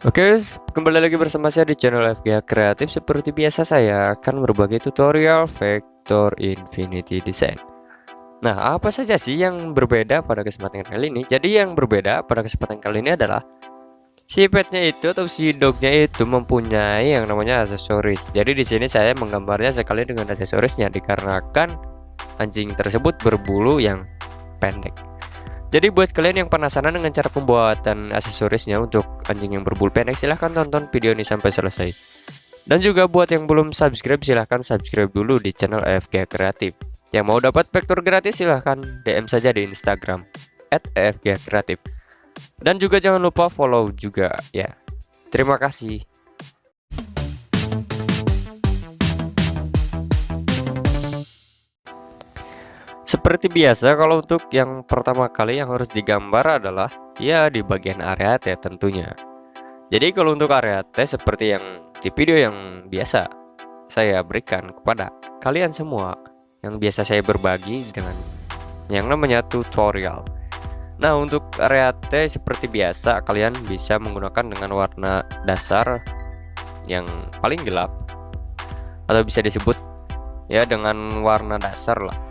Oke, kembali lagi bersama saya di channel FGA Kreatif. Seperti biasa saya akan berbagi tutorial vektor infinity design. Nah, apa saja sih yang berbeda pada kesempatan kali ini? Jadi yang berbeda pada kesempatan kali ini adalah si petnya itu atau si dognya itu mempunyai yang namanya aksesoris. Jadi di sini saya menggambarnya sekali dengan aksesorisnya dikarenakan anjing tersebut berbulu yang pendek. Jadi buat kalian yang penasaran dengan cara pembuatan aksesorisnya untuk anjing yang berbulu pendek, silahkan tonton video ini sampai selesai. Dan juga buat yang belum subscribe, silahkan subscribe dulu di channel AFG Kreatif. Yang mau dapat vektor gratis silahkan DM saja di Instagram @AFG Kreatif. Dan juga jangan lupa follow juga ya. Terima kasih. Seperti biasa, kalau untuk yang pertama kali yang harus digambar adalah ya di bagian area T tentunya. Jadi kalau untuk area T seperti yang di video yang biasa saya berikan kepada kalian semua, yang biasa saya berbagi dengan yang namanya tutorial. Nah, untuk area T seperti biasa kalian bisa menggunakan dengan warna dasar yang paling gelap, atau bisa disebut ya dengan warna dasar lah.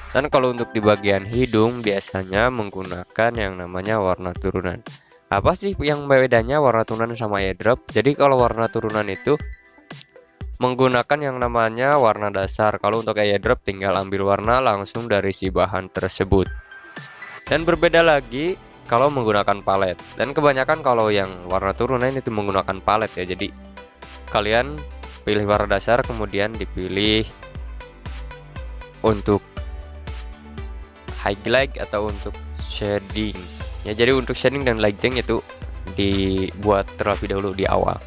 Dan kalau untuk di bagian hidung biasanya menggunakan yang namanya warna turunan. Apa sih yang bedanya warna turunan sama airdrop? Jadi kalau warna turunan itu menggunakan yang namanya warna dasar. Kalau untuk airdrop tinggal ambil warna langsung dari si bahan tersebut. Dan berbeda lagi kalau menggunakan palet. Dan kebanyakan kalau yang warna turunan itu menggunakan palet ya. Jadi kalian pilih warna dasar kemudian dipilih untuk highlight atau untuk shading ya. Jadi untuk shading dan lighting itu dibuat terlebih dahulu di awal.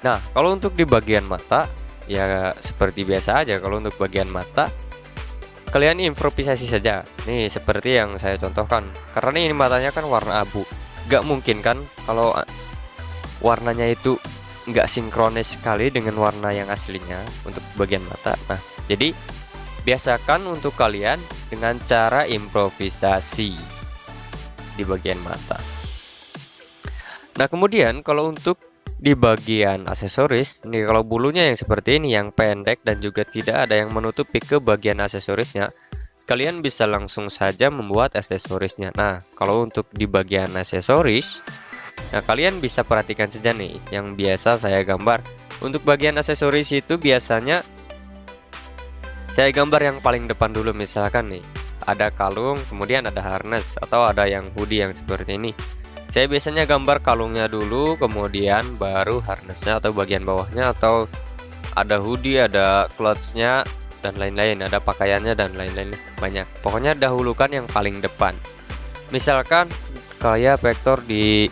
Nah, kalau untuk di bagian mata ya seperti biasa aja. Kalau untuk bagian mata kalian improvisasi saja nih seperti yang saya contohkan, karena ini matanya kan warna abu, gak mungkin kan kalau warnanya itu nggak sinkronis sekali dengan warna yang aslinya untuk bagian mata. Nah, jadi biasakan untuk kalian dengan cara improvisasi di bagian mata. Nah, kemudian kalau untuk di bagian aksesoris nih, kalau bulunya yang seperti ini yang pendek dan juga tidak ada yang menutupi ke bagian aksesorisnya, kalian bisa langsung saja membuat aksesorisnya. Nah, kalau untuk di bagian aksesoris, nah kalian bisa perhatikan saja nih yang biasa saya gambar. Untuk bagian aksesoris itu biasanya saya gambar yang paling depan dulu. Misalkan nih ada kalung, kemudian ada harness, atau ada yang hoodie yang seperti ini. Saya biasanya gambar kalungnya dulu, kemudian baru harnessnya atau bagian bawahnya, atau ada hoodie, ada clothesnya dan lain-lain, ada pakaiannya dan lain-lain, banyak. Pokoknya dahulukan yang paling depan. Misalkan kayak vektor di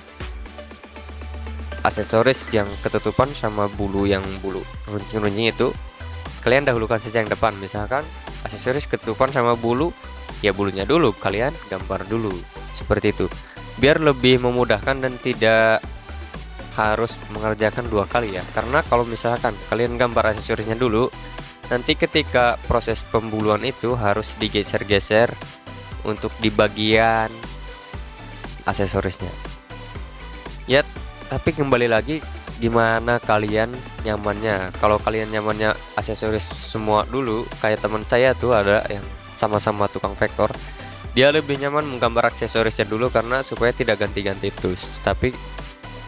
aksesoris yang ketutupan sama bulu yang bulu runcing-runcing itu, kalian dahulukan saja yang depan. Misalkan aksesoris ketutupan sama bulu, ya bulunya dulu kalian gambar dulu seperti itu, biar lebih memudahkan dan tidak harus mengerjakan dua kali ya. Karena kalau misalkan kalian gambar aksesorisnya dulu, nanti ketika proses pembuluan itu harus digeser-geser untuk di bagian aksesorisnya ya. Tapi kembali lagi gimana kalian nyamannya. Kalau kalian nyamannya aksesoris semua dulu, kayak teman saya tuh ada yang sama-sama tukang vektor, dia lebih nyaman menggambar aksesorisnya dulu karena supaya tidak ganti-ganti tools. Tapi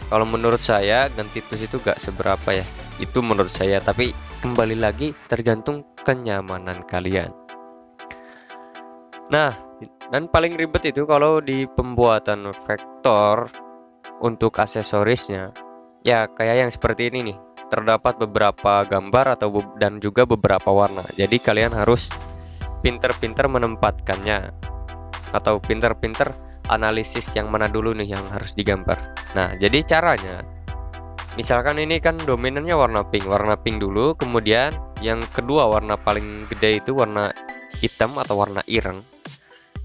kalau menurut saya ganti tools itu gak seberapa ya, itu menurut saya. Tapi kembali lagi tergantung kenyamanan kalian. Nah, dan paling ribet itu kalau di pembuatan vektor untuk aksesorisnya ya, kayak yang seperti ini nih, terdapat beberapa gambar atau dan juga beberapa warna. Jadi kalian harus pinter-pinter menempatkannya, atau pinter-pinter analisis yang mana dulu nih yang harus digambar. Nah, jadi caranya misalkan ini kan dominannya warna pink dulu, kemudian yang kedua warna paling gede itu warna hitam atau warna ireng,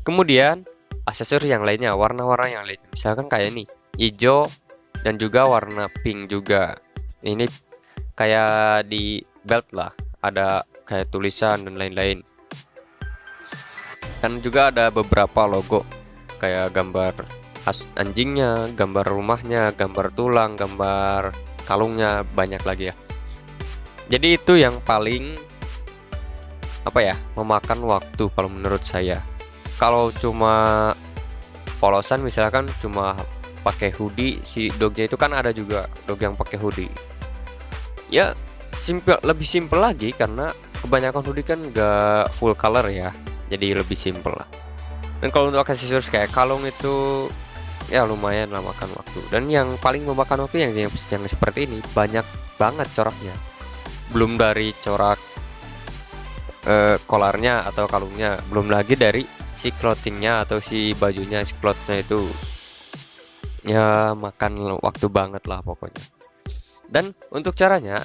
kemudian aksesoris yang lainnya warna-warna yang lainnya, misalkan kayak ini hijau dan juga warna pink juga. Ini kayak di belt lah, ada kayak tulisan dan lain-lain. Dan juga ada beberapa logo kayak gambar anjingnya, gambar rumahnya, gambar tulang, gambar kalungnya, banyak lagi ya. Jadi itu yang paling memakan waktu kalau menurut saya. Kalau cuma polosan misalkan cuma pakai hoodie, si dognya itu kan ada juga dog yang pakai hoodie. Ya lebih simple lagi karena kebanyakan hoodie kan gak full color ya. Jadi lebih simple lah. Dan kalau untuk aksesoris kayak kalung itu ya lumayan lah makan waktu. Dan yang paling memakan waktu yang seperti ini, banyak banget coraknya. Belum dari corak kolarnya atau kalungnya, belum lagi dari si clothingnya atau si bajunya, si clothesnya itu ya makan waktu banget lah pokoknya. Dan untuk caranya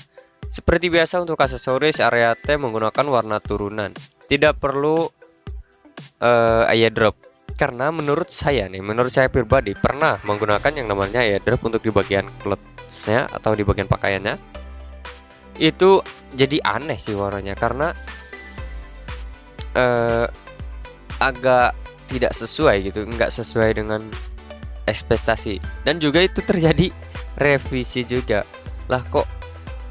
seperti biasa, untuk aksesoris area T menggunakan warna turunan, tidak perlu airdrop, karena menurut saya pribadi pernah menggunakan yang namanya airdrop untuk di bagian clothesnya atau di bagian pakaiannya. Itu jadi aneh sih warnanya, karena agak tidak sesuai gitu, nggak sesuai dengan ekspektasi. Dan juga itu terjadi revisi juga lah, kok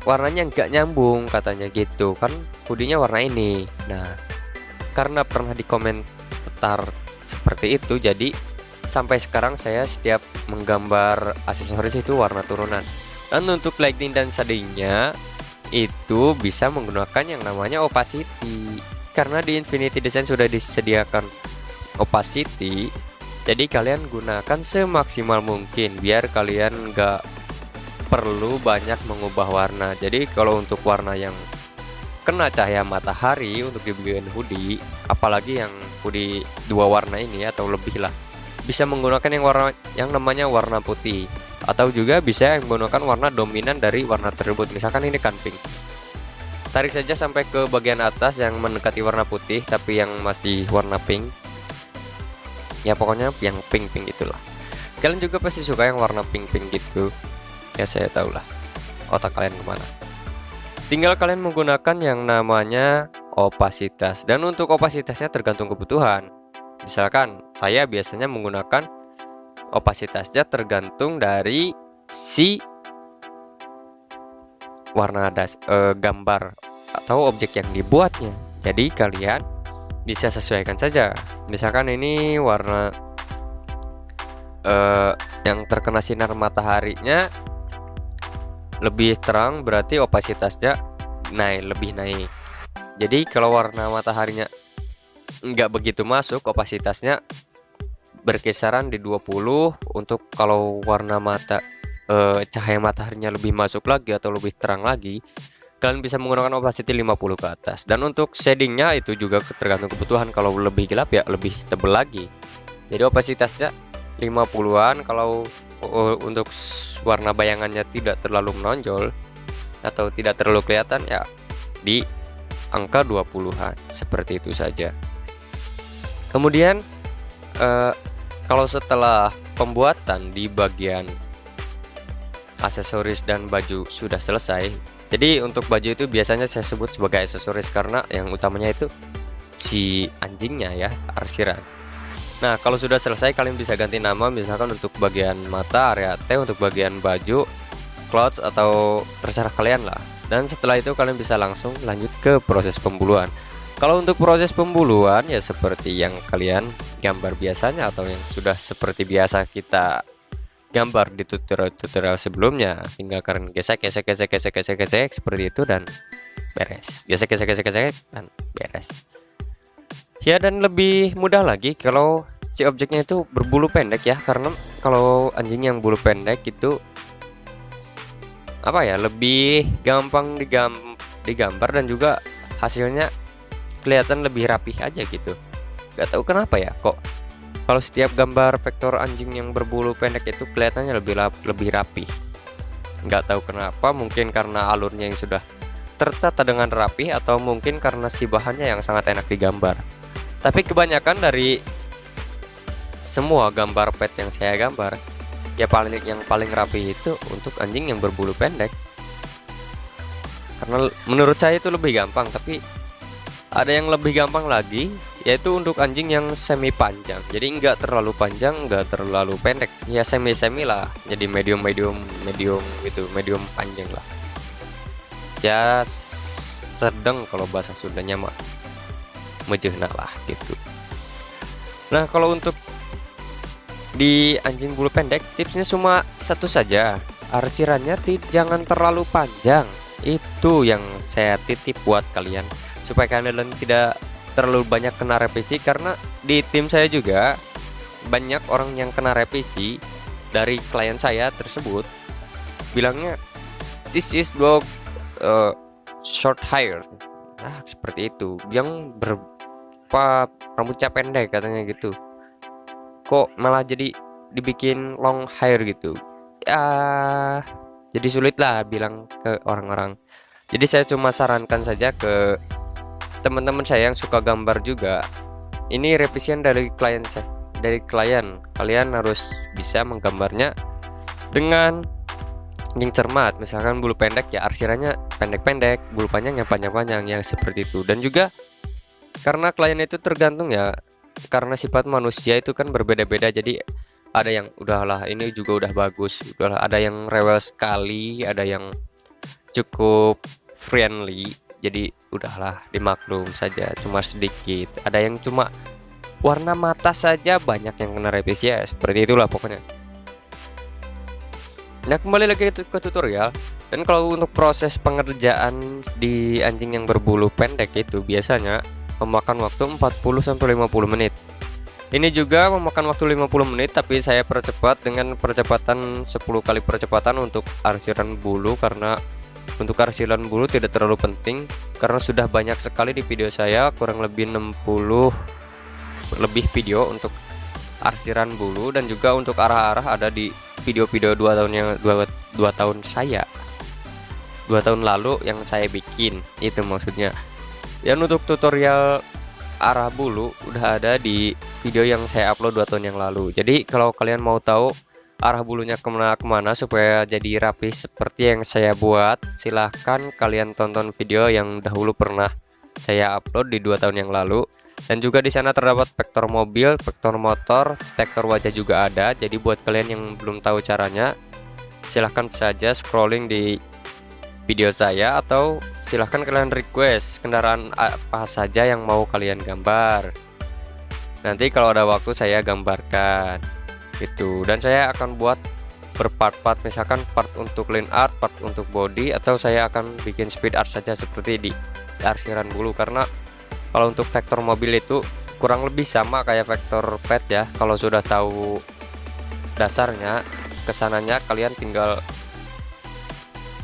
warnanya nggak nyambung katanya gitu kan, hoodie-nya warna ini. Nah, karena pernah dikomentar seperti itu, jadi sampai sekarang saya setiap menggambar aksesoris itu warna turunan. Dan untuk lighting dan shadingnya itu bisa menggunakan yang namanya opacity, karena di Infinity Design sudah disediakan opacity. Jadi kalian gunakan semaksimal mungkin biar kalian nggak perlu banyak mengubah warna. Jadi kalau untuk warna yang kena cahaya matahari untuk di bagian hoodie, apalagi yang hoodie dua warna ini atau lebih lah, bisa menggunakan yang namanya warna putih, atau juga bisa menggunakan warna dominan dari warna tersebut. Misalkan ini kan pink, tarik saja sampai ke bagian atas yang mendekati warna putih tapi yang masih warna pink. Ya pokoknya yang pink-pink itulah. Kalian juga pasti suka yang warna pink-pink gitu. Ya saya tahu lah otak kalian kemana. Tinggal kalian menggunakan yang namanya opasitas. Dan untuk opasitasnya tergantung kebutuhan. Misalkan saya biasanya menggunakan opasitasnya tergantung dari si warna gambar atau objek yang dibuatnya. Jadi kalian bisa sesuaikan saja. Misalkan ini warna yang terkena sinar mataharinya lebih terang, berarti opasitasnya lebih naik. Jadi kalau warna mataharinya nggak begitu masuk, opasitasnya berkisaran di 20. Untuk kalau warna cahaya mataharinya lebih masuk lagi atau lebih terang lagi, kalian bisa menggunakan opacity 50 ke atas. Dan untuk shadingnya itu juga tergantung kebutuhan. Kalau lebih gelap ya lebih tebal lagi. Jadi opasitasnya 50-an. Kalau untuk warna bayangannya tidak terlalu menonjol atau tidak terlalu kelihatan, ya di angka 20-an, seperti itu saja. Kemudian kalau setelah pembuatan di bagian aksesoris dan baju sudah selesai, jadi untuk baju itu biasanya saya sebut sebagai aksesoris karena yang utamanya itu si anjingnya ya, arsiran. Nah, kalau sudah selesai kalian bisa ganti nama, misalkan untuk bagian mata area T, untuk bagian baju clothes, atau terserah kalian lah. Dan setelah itu kalian bisa langsung lanjut ke proses pembuluhan. Kalau untuk proses pembuluhan ya seperti yang kalian gambar biasanya atau yang sudah seperti biasa kita gambar di tutorial sebelumnya. Tinggal kalian gesek seperti itu dan beres. Gesek dan beres. Ya, dan lebih mudah lagi kalau si objeknya itu berbulu pendek ya, karena kalau anjing yang bulu pendek itu lebih gampang digambar dan juga hasilnya kelihatan lebih rapih aja gitu. Gak tahu kenapa ya, kok kalau setiap gambar vektor anjing yang berbulu pendek itu kelihatannya lebih rapih. Gak tahu kenapa, mungkin karena alurnya yang sudah tertata dengan rapih, atau mungkin karena si bahannya yang sangat enak digambar. Tapi kebanyakan dari semua gambar pet yang saya gambar, ya yang paling rapi itu untuk anjing yang berbulu pendek. Karena menurut saya itu lebih gampang, tapi ada yang lebih gampang lagi, yaitu untuk anjing yang semi panjang. Jadi nggak terlalu panjang, nggak terlalu pendek, ya semi lah. Jadi medium gitu, medium panjang lah. Ya sedang kalau bahasa Sundanya mah mejehna lah gitu. Nah, kalau untuk di anjing bulu pendek tipsnya cuma satu saja, arsirannya jangan terlalu panjang. Itu yang saya titip buat kalian, supaya kalian tidak terlalu banyak kena revisi, karena di tim saya juga banyak orang yang kena revisi dari klien saya tersebut, bilangnya this is dog short hair. Nah, seperti itu, yang rambutnya pendek katanya gitu, kok malah jadi dibikin long hair gitu ya. Jadi sulit lah bilang ke orang-orang. Jadi saya cuma sarankan saja ke teman-teman saya yang suka gambar juga, ini revisian dari klien saya, kalian harus bisa menggambarnya dengan yang cermat. Misalkan bulu pendek ya arsirannya pendek-pendek, bulu panjang yang panjang-panjang, yang seperti itu. Dan juga karena klien itu tergantung ya, karena sifat manusia itu kan berbeda-beda. Jadi ada yang udahlah ini juga udah bagus, udahlah, ada yang rewel sekali, ada yang cukup friendly, jadi udahlah dimaklum saja, cuma sedikit. Ada yang cuma warna mata saja banyak yang kena revisi ya, seperti itulah pokoknya. Nah, kembali lagi ke tutorial. Dan kalau untuk proses pengerjaan di anjing yang berbulu pendek itu biasanya memakan waktu 40-50 menit. Ini juga memakan waktu 50 menit, tapi saya percepat dengan percepatan 10 kali percepatan untuk arsiran bulu, karena untuk arsiran bulu tidak terlalu penting, karena sudah banyak sekali di video saya, kurang lebih 60 lebih video untuk arsiran bulu. Dan juga untuk arah-arah ada di video-video 2 tahun lalu yang saya bikin, itu maksudnya. Dan untuk tutorial arah bulu udah ada di video yang saya upload 2 tahun yang lalu. Jadi kalau kalian mau tahu arah bulunya kemana supaya jadi rapi seperti yang saya buat, silahkan kalian tonton video yang dahulu pernah saya upload di 2 tahun yang lalu. Dan juga di sana terdapat vektor mobil, vektor motor, vektor wajah juga ada. Jadi buat kalian yang belum tahu caranya, silahkan saja scrolling di video saya, atau silahkan kalian request kendaraan apa saja yang mau kalian gambar. Nanti kalau ada waktu saya gambarkan itu. Dan saya akan buat berpart-part, misalkan part untuk line art, part untuk body, atau saya akan bikin speed art saja seperti di arsiran bulu. Karena kalau untuk vektor mobil itu kurang lebih sama kayak vektor pet ya. Kalau sudah tahu dasarnya, kesananya kalian tinggal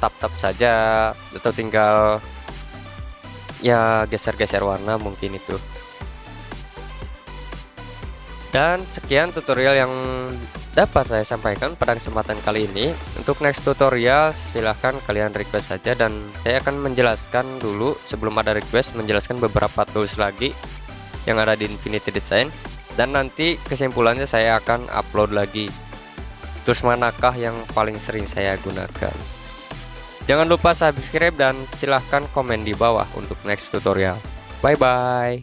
tap-tap saja, atau tinggal ya geser-geser warna mungkin itu. Dan sekian tutorial yang dapat saya sampaikan pada kesempatan kali ini. Untuk next tutorial silahkan kalian request saja, dan saya akan menjelaskan dulu sebelum ada request, menjelaskan beberapa tools lagi yang ada di Infinity Design. Dan nanti kesimpulannya saya akan upload lagi tools manakah yang paling sering saya gunakan. Jangan lupa subscribe dan silahkan komen di bawah untuk next tutorial. Bye bye.